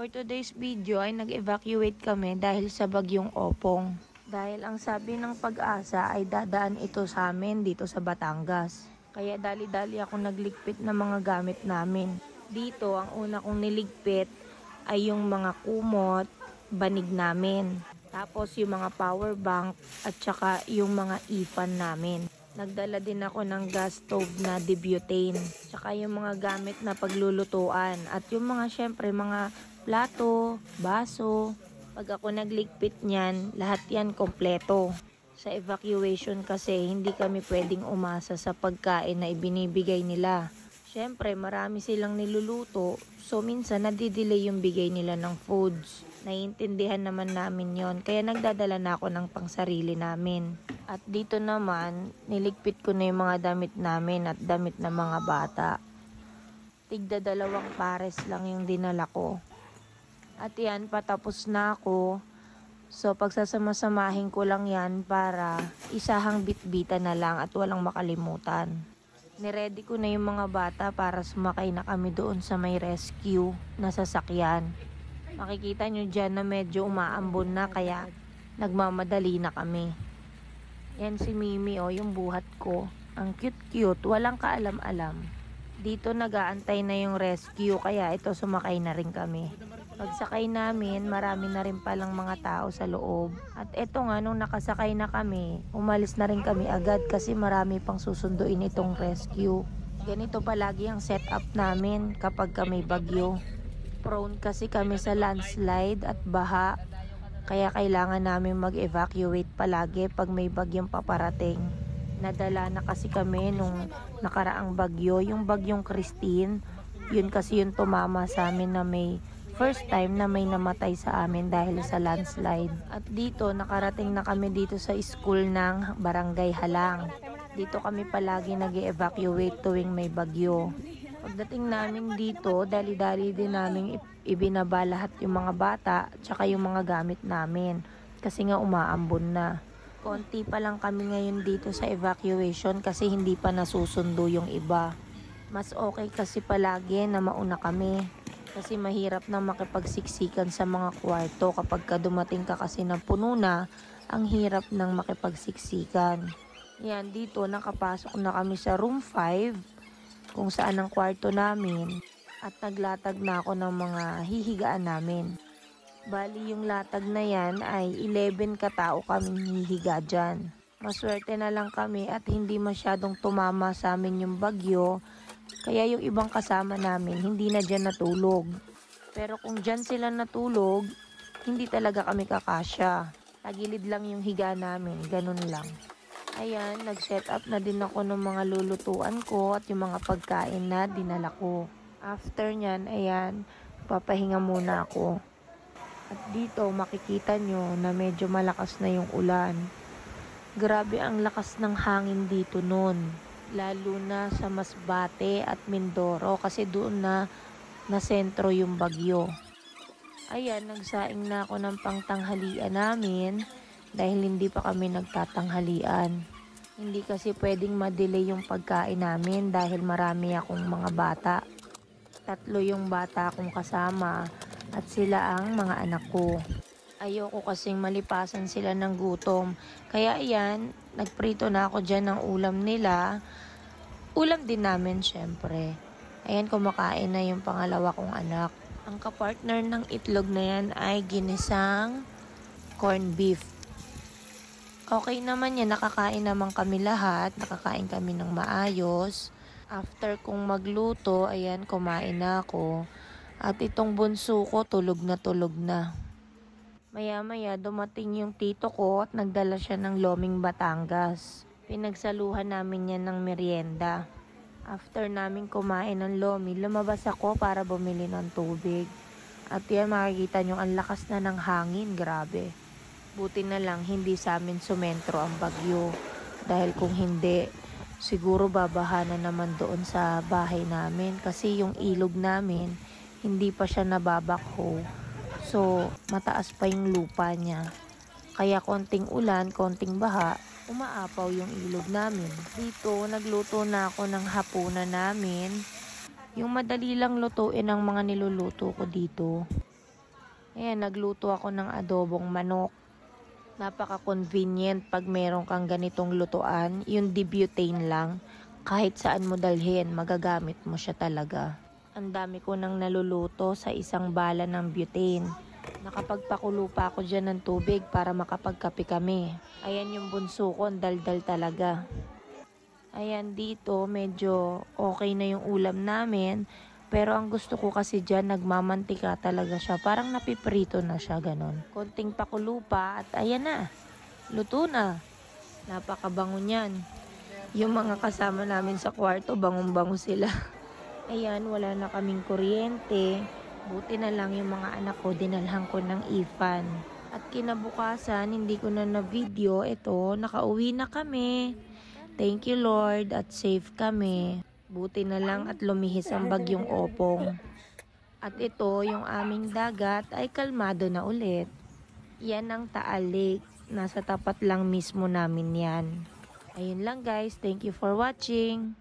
For today's video ay nag-evacuate kami dahil sa bagyong Opong. Dahil ang sabi ng Pag-asa ay dadaan ito sa amin dito sa Batangas. Kaya dali-dali ako nagligpit ng mga gamit namin. Dito ang una kong niligpit ay yung mga kumot, banig namin. Tapos yung mga power bank at saka yung mga ifan namin. Nagdala din ako ng gas stove na debutane. Tsaka yung mga gamit na paglulutuan. At yung mga syempre mga plato, baso. Pag ako nagligpit niyan, lahat yan kompleto. Sa evacuation kasi hindi kami pwedeng umasa sa pagkain na ibinibigay nila. Syempre marami silang niluluto. So minsan nadidelay yung bigay nila ng foods. Naiintindihan naman namin yon. Kaya nagdadala na ako ng pangsarili namin. At dito naman, niligpit ko na yung mga damit namin at damit ng mga bata. Tigda 2 pares lang yung dinala ko. At yan, patapos na ako. So pagsasama-samahin ko lang yan para isahang bitbita na lang at walang makalimutan. Niready ko na yung mga bata para sumakay na kami doon sa may rescue na sasakyan. Makikita nyo dyan na medyo umaambon na kaya nagmamadali na kami. Yan si Mimi yung buhat ko. Ang cute-cute, walang kaalam-alam. Dito nag-aantay na yung rescue kaya ito sumakay na rin kami. Pagsakay namin, marami na rin palang mga tao sa loob. At eto nga, nung nakasakay na kami, umalis na rin kami agad kasi marami pang susunduin itong rescue. Ganito palagi ang setup namin kapag kami bagyo. Prone kasi kami sa landslide at baha. Kaya kailangan namin mag-evacuate palagi pag may bagyong paparating. Nadala na kasi kami nung nakaraang bagyo, yung bagyong Christine. Yun kasi yung tumama sa amin na may first time na may namatay sa amin dahil sa landslide. At dito, nakarating na kami dito sa school ng Barangay Halang. Dito kami palagi nag-evacuate tuwing may bagyo. Pagdating namin dito, dali-dali din namin ibinaba lahat yung mga bata tsaka yung mga gamit namin kasi nga umaambon na. Konti pa lang kami ngayon dito sa evacuation kasi hindi pa nasusundo yung iba. Mas okay kasi palagi na mauna kami kasi mahirap na makipagsiksikan sa mga kwarto kapag dumating ka kasi ng puno na, ang hirap ng makipagsiksikan. Yan, dito nakapasok na kami sa room 5 kung saan ang kwarto namin at naglatag na ako ng mga hihigaan namin. Bali yung latag na yan ay 11 katao kaming hihiga dyan. Maswerte na lang kami at hindi masyadong tumama sa amin yung bagyo kaya yung ibang kasama namin hindi na dyan natulog. Pero kung dyan sila natulog, hindi talaga kami kakasya. Tagilid lang yung higa namin, ganun lang. Ayan, nag-set up na din ako ng mga lulutuan ko at yung mga pagkain na dinala ko. After nyan, ayan, papahinga muna ako. At dito, makikita nyo na medyo malakas na yung ulan. Grabe ang lakas ng hangin dito nun. Lalo na sa Masbate at Mindoro kasi doon na sentro yung bagyo. Ayan, nagsaing na ako ng pangtanghalian namin. Dahil hindi pa kami nagtatanghalian. Hindi kasi pwedeng ma-delay yung pagkain namin dahil marami akong mga bata. 3 yung bata akong kasama at sila ang mga anak ko. Ayoko kasing malipasan sila ng gutom. Kaya ayan, nagprito na ako dyan ng ulam nila. Ulam din namin syempre. Ayan, kumakain na yung pangalawa kong anak. Ang kapartner ng itlog na yan ay ginisang corned beef. Okay naman yan, nakakain naman kami lahat, nakakain kami ng maayos. After kong magluto, ayan, kumain na ako. At itong bunso ko, tulog na. Maya-maya, dumating yung tito ko at nagdala siya ng Loming Batangas. Pinagsaluhan namin yan ng merienda. After namin kumain ng lomi, lumabas ako para bumili ng tubig. At yan, makikita nyo, ang lakas na ng hangin, grabe. Buti na lang hindi sa amin sumentro ang bagyo. Dahil kung hindi, siguro babaha na naman doon sa bahay namin. Kasi yung ilog namin, hindi pa siya nababakho. So, mataas pa yung lupa niya. Kaya konting ulan, konting baha, umaapaw yung ilog namin. Dito, nagluto na ako ng hapunan namin. Yung madali lang lutuin ang mga niluluto ko dito. Ayan, nagluto ako ng adobong manok. Napaka-convenient pag meron kang ganitong lutuan. Yung debutane lang, kahit saan mo dalhin, magagamit mo siya talaga. Ang dami ko nang naluluto sa isang bala ng butane. Nakapagpakulo pa ako dyan ng tubig para makapagkape kami. Ayan yung bunso ko, daldal talaga. Ayan dito, medyo okay na yung ulam namin. Pero ang gusto ko kasi dyan, nagmamantika talaga siya. Parang napiprito na siya, ganon. Konting pakulo pa at ayan na. Luto na. Napakabango niyan. Yung mga kasama namin sa kwarto, bangong-bango sila. Ayan, wala na kaming kuryente. Buti na lang yung mga anak ko, dinalhan ko ng ifan. At kinabukasan, hindi ko na na-video. Ito, nakauwi na kami. Thank you Lord at safe kami. Buti na lang at lumihis ang bagyong Opong. At ito, yung aming dagat ay kalmado na ulit. Yan ang Taal Lake. Nasa tapat lang mismo namin yan. Ayun lang guys, thank you for watching.